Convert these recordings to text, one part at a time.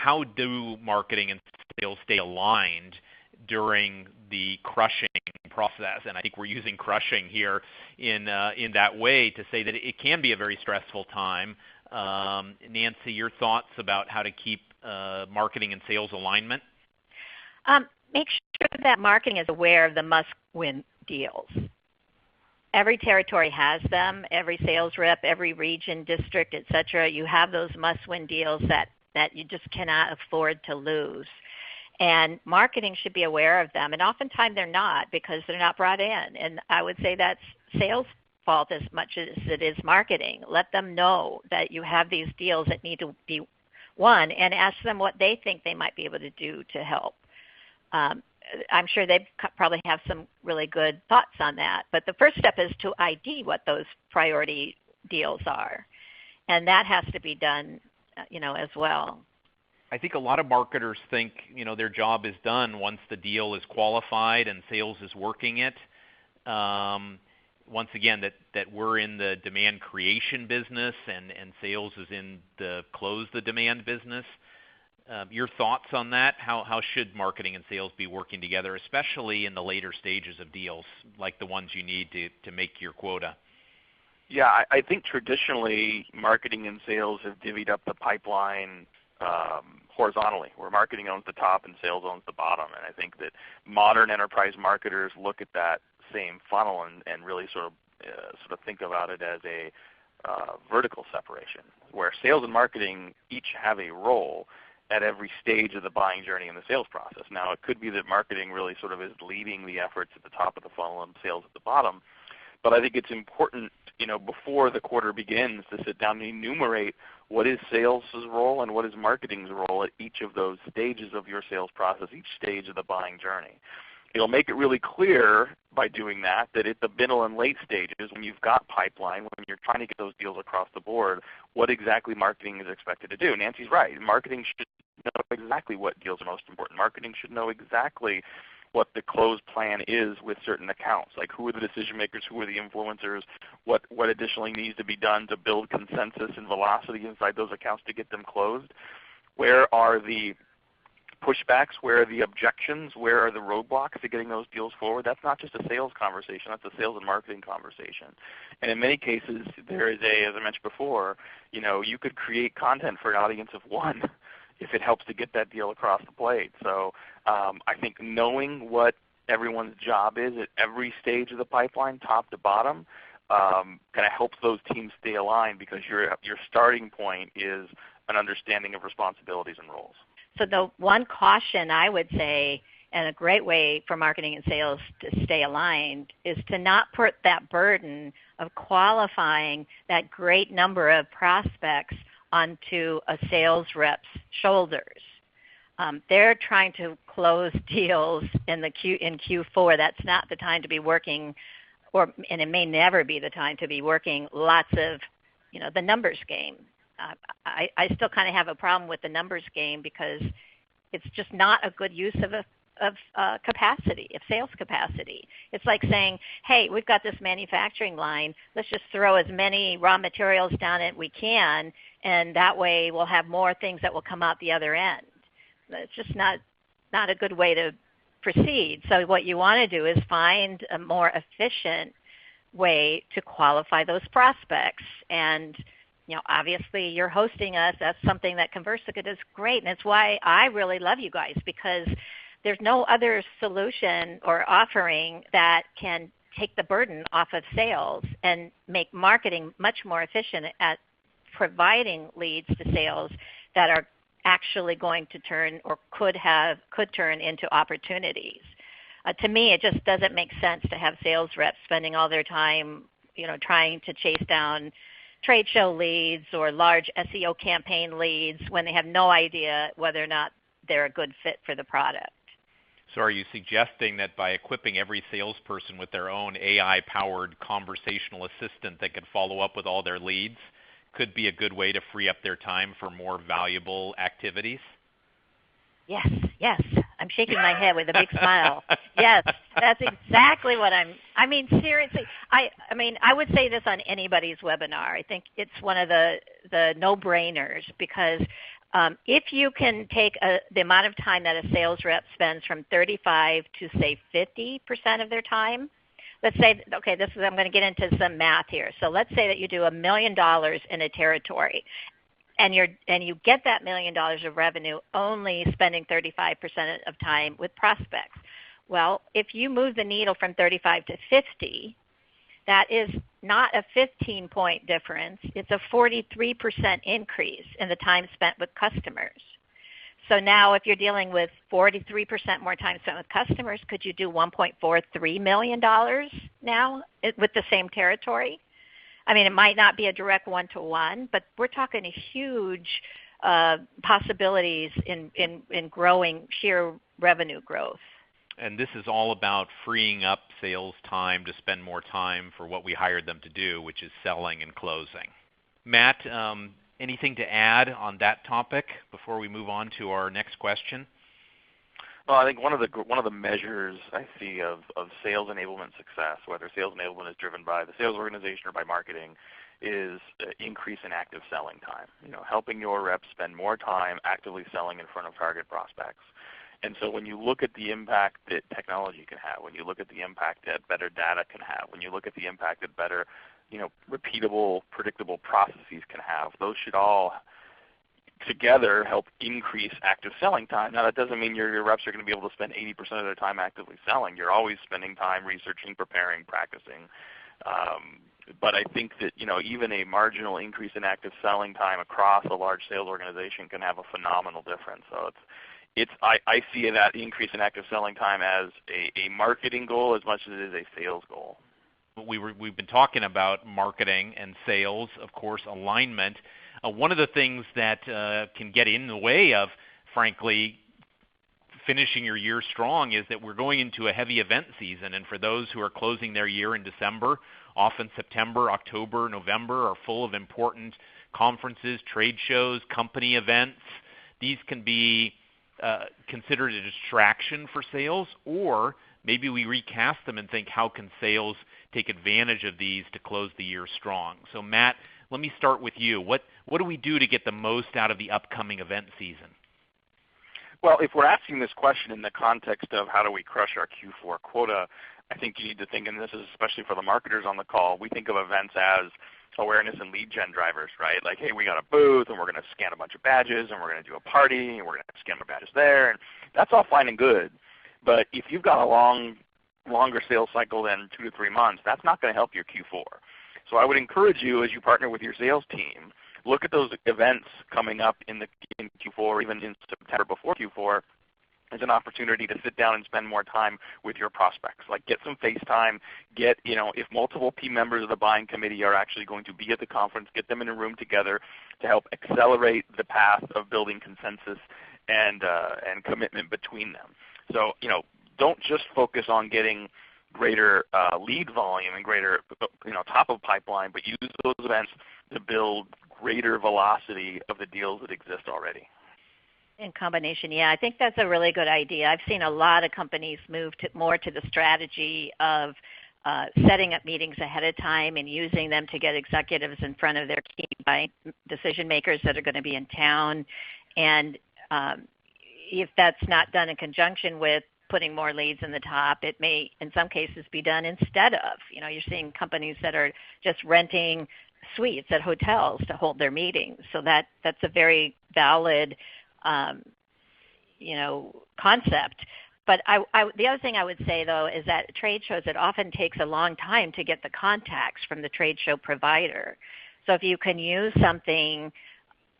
how do marketing and sales stay aligned during the crushing process? And I think we're using crushing here in that way to say that it can be a very stressful time. Nancy, your thoughts about how to keep marketing and sales alignment? Make sure that marketing is aware of the must-win deals. Every territory has them, every sales rep, every region, district, et cetera. You have those must-win deals that you just cannot afford to lose. And marketing should be aware of them. And oftentimes they're not because they're not brought in. And I would say that's sales fault as much as it is marketing. Let them know that you have these deals that need to be won and ask them what they think they might be able to do to help. I'm sure they probably have some really good thoughts on that. But the first step is to ID what those priority deals are. And that has to be done, as well. I think a lot of marketers think, their job is done once the deal is qualified and sales is working it. Once again, that we're in the demand creation business and sales is in the close the demand business. Your thoughts on that? How should marketing and sales be working together, especially in the later stages of deals, like the ones you need to make your quota? Yeah, I think traditionally marketing and sales have divvied up the pipeline horizontally, where marketing owns the top and sales owns the bottom. And I think that modern enterprise marketers look at that same funnel and really sort of think about it as a vertical separation, where sales and marketing each have a role at every stage of the buying journey and the sales process. Now, it could be that marketing really sort of is leading the efforts at the top of the funnel and sales at the bottom. But I think it's important, before the quarter begins to sit down and enumerate what is sales' role and what is marketing's role at each of those stages of your sales process, each stage of the buying journey. It'll make it really clear by doing that at the middle and late stages, when you've got pipeline, when you're trying to get those deals across the board, what exactly marketing is expected to do. Nancy's right. Marketing should know exactly what deals are most important. Marketing should know exactly what the close plan is with certain accounts, like who are the decision makers, who are the influencers, what additionally needs to be done to build consensus and velocity inside those accounts to get them closed. Where are the pushbacks? Where are the objections? Where are the roadblocks to getting those deals forward? That's not just a sales conversation. That's a sales and marketing conversation. And in many cases, there is as I mentioned before, you could create content for an audience of one if it helps to get that deal across the plate. So I think knowing what everyone's job is at every stage of the pipeline, top to bottom, kind of helps those teams stay aligned because your starting point is an understanding of responsibilities and roles. So the one caution I would say, and a great way for marketing and sales to stay aligned, is to not put that burden of qualifying that great number of prospects onto a sales rep's shoulders. They're trying to close deals in Q4. That's not the time to be working, and it may never be the time to be working lots of, the numbers game. I still kind of have a problem with the numbers game because it's just not a good use of capacity, of sales capacity. It's like saying, hey, we've got this manufacturing line. Let's just throw as many raw materials down it we can, and that way we'll have more things that will come out the other end. It's just not a good way to proceed. So what you want to do is find a more efficient way to qualify those prospects. And obviously you're hosting us. That's something that Conversica does great, and it's why I really love you guys, because there's no other solution or offering that can take the burden off of sales and make marketing much more efficient at providing leads to sales that are actually going to turn or could turn into opportunities. To me, it just doesn't make sense to have sales reps spending all their time, trying to chase down trade show leads or large SEO campaign leads when they have no idea whether or not they're a good fit for the product. So are you suggesting that by equipping every salesperson with their own AI-powered conversational assistant that could follow up with all their leads could be a good way to free up their time for more valuable activities? Yes. I'm shaking my head with a big smile. Yes, that's exactly what seriously. I would say this on anybody's webinar. I think it's one of the no-brainers because If you can take the amount of time that a sales rep spends from 35 to say 50% of their time, let's say, okay, I'm going to get into some math here. So let's say that you do $1 million in a territory, and you get that $1 million of revenue only spending 35% of time with prospects. Well, if you move the needle from 35 to 50, that is not a 15-point difference. It's a 43% increase in the time spent with customers. So now if you're dealing with 43% more time spent with customers, could you do $1.43 million now with the same territory? I mean, it might not be a direct one-to-one, but we're talking a huge possibilities in growing sheer revenue growth. And this is all about freeing up sales time to spend more time for what we hired them to do, which is selling and closing. Matt, anything to add on that topic before we move on to our next question? Well, I think one of the measures I see of sales enablement success, whether sales enablement is driven by the sales organization or by marketing, is increase in active selling time. Helping your reps spend more time actively selling in front of target prospects. And so when you look at the impact that technology can have, when you look at the impact that better data can have, when you look at the impact that better, repeatable, predictable processes can have, those should all together help increase active selling time. Now that doesn't mean your reps are going to be able to spend 80% of their time actively selling. You're always spending time researching, preparing, practicing. But I think that even a marginal increase in active selling time across a large sales organization can have a phenomenal difference. So I see that increase in active selling time as a marketing goal as much as it is a sales goal. We've been talking about marketing and sales, of course, alignment. One of the things that can get in the way of, frankly, finishing your year strong is that we're going into a heavy event season. And for those who are closing their year in December, often September, October, November are full of important conferences, trade shows, company events. These can be considered a distraction for sales, or maybe we recast them and think, how can sales take advantage of these to close the year strong? So Matt, let me start with you. What do we do to get the most out of the upcoming event season? Well, if we're asking this question in the context of how do we crush our Q4 quota, I think you need to think, and this is especially for the marketers on the call, we think of events as awareness and lead gen drivers, right? Like, hey, we got a booth, and we're going to scan a bunch of badges, and we're going to do a party, and we're going to scan the badges there, and that's all fine and good. But if you've got a longer sales cycle than 2 to 3 months, that's not going to help your Q4. So I would encourage you, as you partner with your sales team, look at those events coming up in Q4, or even in September before Q4, as an opportunity to sit down and spend more time with your prospects. Like, get some face time, if multiple team members of the buying committee are actually going to be at the conference, get them in a room together to help accelerate the path of building consensus and commitment between them. So, don't just focus on getting greater lead volume and greater top of pipeline, but use those events to build greater velocity of the deals that exist already. In combination, yeah, I think that's a really good idea. I've seen a lot of companies move more to the strategy of setting up meetings ahead of time and using them to get executives in front of their key decision makers that are going to be in town. And if that's not done in conjunction with putting more leads in the top, it may in some cases be done instead of. You're seeing companies that are just renting suites at hotels to hold their meetings. So that's a very valid concept. But the other thing I would say, though, is that at trade shows, it often takes a long time to get the contacts from the trade show provider. So if you can use something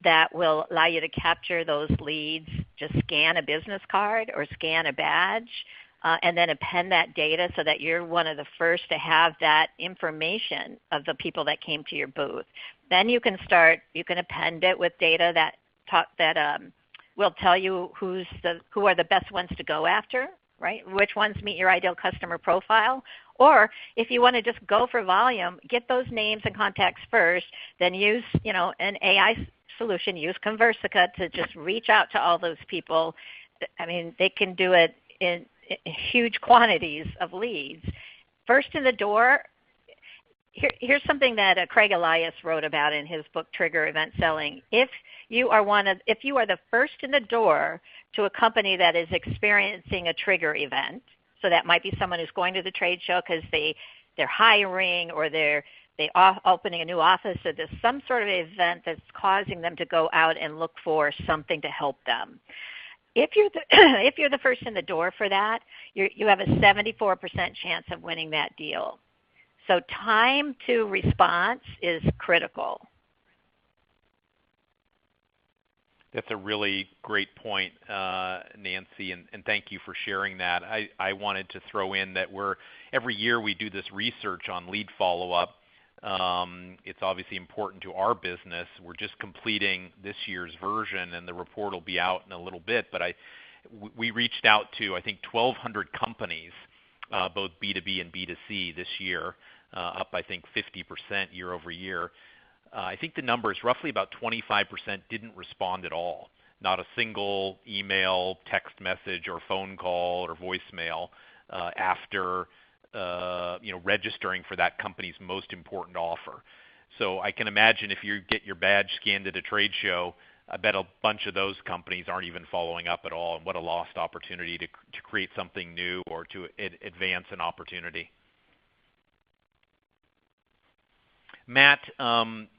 that will allow you to capture those leads, just scan a business card or scan a badge, and then append that data so that you're one of the first to have that information of the people that came to your booth. Then you can append it with data that will tell you who are the best ones to go after, right? Which ones meet your ideal customer profile. Or if you want to just go for volume, get those names and contacts first, then use an AI solution, use Conversica to just reach out to all those people. I mean, they can do it in huge quantities of leads. First in the door, Here's something that Craig Elias wrote about in his book Trigger Event Selling. If you are the first in the door to a company that is experiencing a trigger event, so that might be someone who's going to the trade show because they're hiring or they're opening a new office, or there's some sort of event that's causing them to go out and look for something to help them. If you're the first in the door for that, you have a 74% chance of winning that deal. So time to response is critical. That's a really great point, Nancy, and thank you for sharing that. I wanted to throw in that every year we do this research on lead follow-up. It's obviously important to our business. We're just completing this year's version, and the report will be out in a little bit. But we reached out to, I think, 1,200 companies, both B2B and B2C this year, up, I think, 50% year over year. I think the number is roughly about 25% didn't respond at all. Not a single email, text message, or phone call or voicemail after registering for that company's most important offer. So I can imagine if you get your badge scanned at a trade show, I bet a bunch of those companies aren't even following up at all, and what a lost opportunity to create something new or to advance an opportunity. Matt,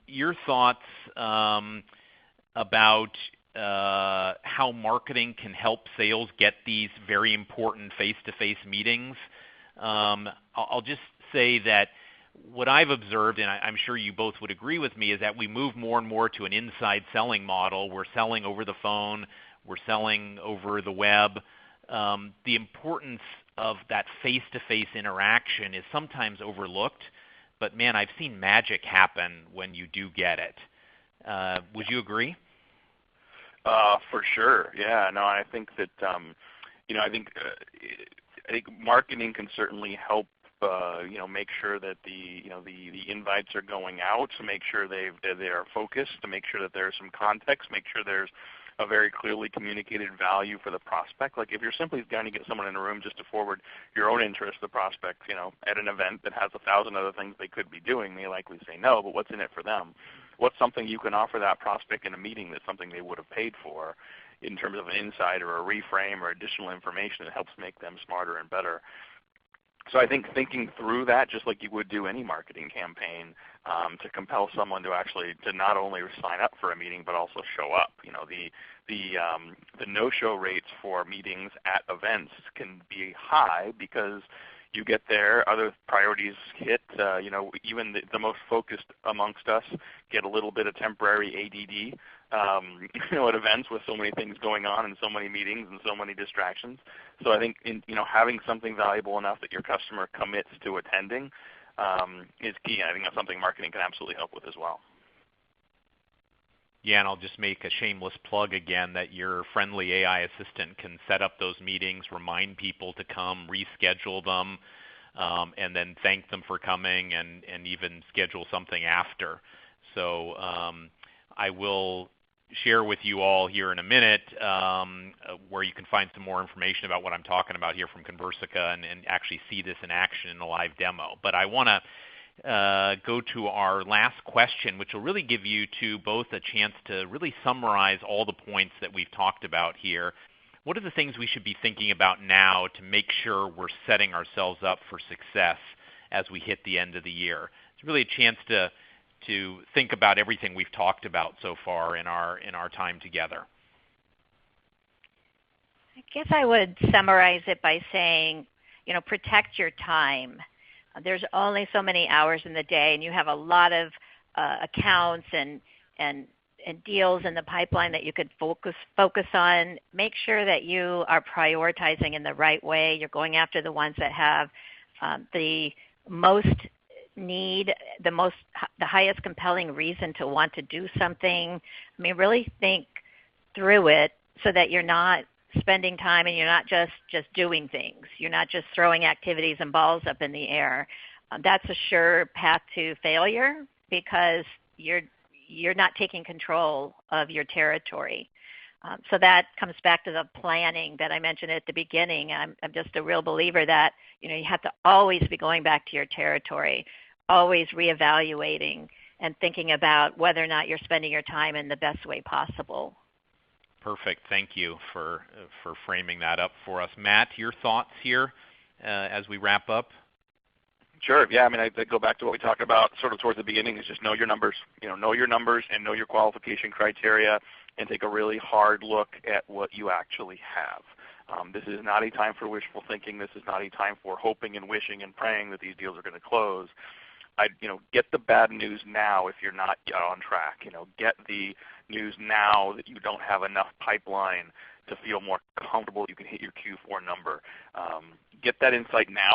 your thoughts about how marketing can help sales get these very important face-to-face meetings. I'll just say that what I've observed, and I'm sure you both would agree with me, is that we move more and more to an inside selling model. We're selling over the phone. We're selling over the web. The importance of that face-to-face interaction is sometimes overlooked, but man, I've seen magic happen when you do get it. Would you agree? For sure. Yeah. No, I think that I think marketing can certainly help. Make sure that the invites are going out, to make sure they are focused, to make sure that there's some context, make sure there's a very clearly communicated value for the prospect. Like if you're simply going to get someone in a room just to forward your own interest, the prospect, at an event that has 1,000 other things they could be doing, they likely say no, but what's in it for them? What's something you can offer that prospect in a meeting that's something they would have paid for in terms of an insight or a reframe or additional information that helps make them smarter and better? So I think thinking through that, just like you would do any marketing campaign, to compel someone to not only sign up for a meeting but also show up. The no-show rates for meetings at events can be high because you get there, other priorities hit. Even the most focused amongst us get a little bit of temporary ADD. At events with so many things going on and so many meetings and so many distractions. So I think having something valuable enough that your customer commits to attending is key. I think that's something marketing can absolutely help with as well. Yeah, and I'll just make a shameless plug again that your friendly AI assistant can set up those meetings, remind people to come, reschedule them, and then thank them for coming and even schedule something after. So I will share with you all here in a minute where you can find some more information about what I'm talking about here from Conversica and actually see this in action in a live demo. But I want to go to our last question, which will really give you two both a chance to really summarize all the points that we've talked about here. What are the things we should be thinking about now to make sure we're setting ourselves up for success as we hit the end of the year? It's really a chance to think about everything we've talked about so far in our time together. I guess I would summarize it by saying, protect your time. There's only so many hours in the day, and you have a lot of accounts and deals in the pipeline that you could focus on. Make sure that you are prioritizing in the right way. You're going after the ones that have the most need, the highest compelling reason to want to do something. I mean, really think through it so that you're not spending time and you're not just doing things. You're not just throwing activities and balls up in the air. That's a sure path to failure because you're not taking control of your territory. So that comes back to the planning that I mentioned at the beginning. I'm just a real believer that you have to always be going back to your territory. always reevaluating and thinking about whether or not you're spending your time in the best way possible. Perfect. Thank you for framing that up for us. Matt, your thoughts here as we wrap up? Sure. Yeah. I mean, I go back to what we talked about sort of towards the beginning. Is just know your numbers. Know your numbers and know your qualification criteria, and take a really hard look at what you actually have. This is not a time for wishful thinking. This is not a time for hoping and wishing and praying that these deals are going to close. Get the bad news now if you're not yet on track. Get the news now that you don't have enough pipeline to feel more comfortable you can hit your Q4 number. Get that insight now